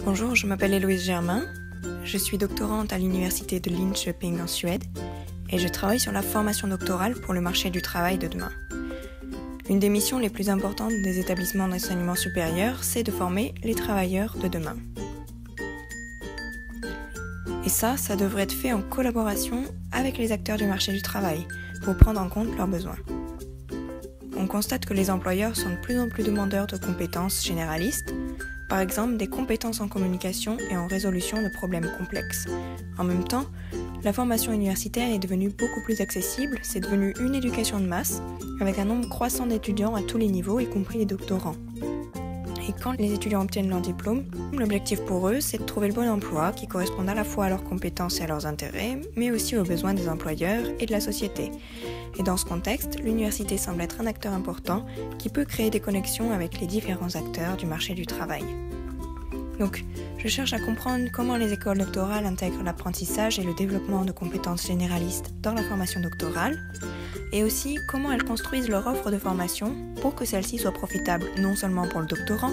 Bonjour, je m'appelle Héloïse Germain, je suis doctorante à l'université de Linköping en Suède et je travaille sur la formation doctorale pour le marché du travail de demain. Une des missions les plus importantes des établissements d'enseignement supérieur, c'est de former les travailleurs de demain. Et ça devrait être fait en collaboration avec les acteurs du marché du travail pour prendre en compte leurs besoins. On constate que les employeurs sont de plus en plus demandeurs de compétences généralistes, par exemple des compétences en communication et en résolution de problèmes complexes. En même temps, la formation universitaire est devenue beaucoup plus accessible, c'est devenu une éducation de masse, avec un nombre croissant d'étudiants à tous les niveaux, y compris les doctorants. Et quand les étudiants obtiennent leur diplôme, l'objectif pour eux, c'est de trouver le bon emploi qui corresponde à la fois à leurs compétences et à leurs intérêts, mais aussi aux besoins des employeurs et de la société. Et dans ce contexte, l'université semble être un acteur important qui peut créer des connexions avec les différents acteurs du marché du travail. Donc, je cherche à comprendre comment les écoles doctorales intègrent l'apprentissage et le développement de compétences généralistes dans la formation doctorale, et aussi comment elles construisent leur offre de formation pour que celle-ci soit profitable non seulement pour le doctorant,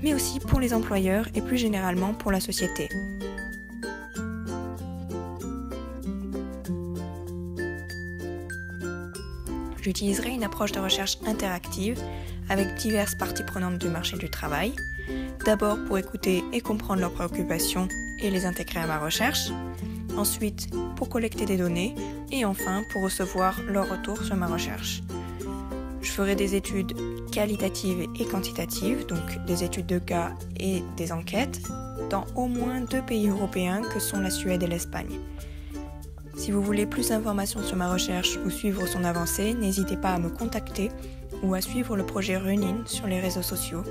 mais aussi pour les employeurs et plus généralement pour la société. J'utiliserai une approche de recherche interactive avec diverses parties prenantes du marché du travail, d'abord pour écouter et comprendre leurs préoccupations et les intégrer à ma recherche, ensuite pour collecter des données et enfin pour recevoir leur retour sur ma recherche. Je ferai des études qualitatives et quantitatives, donc des études de cas et des enquêtes, dans au moins 2 pays européens que sont la Suède et l'Espagne. Si vous voulez plus d'informations sur ma recherche ou suivre son avancée, n'hésitez pas à me contacter ou à suivre le projet Runin sur les réseaux sociaux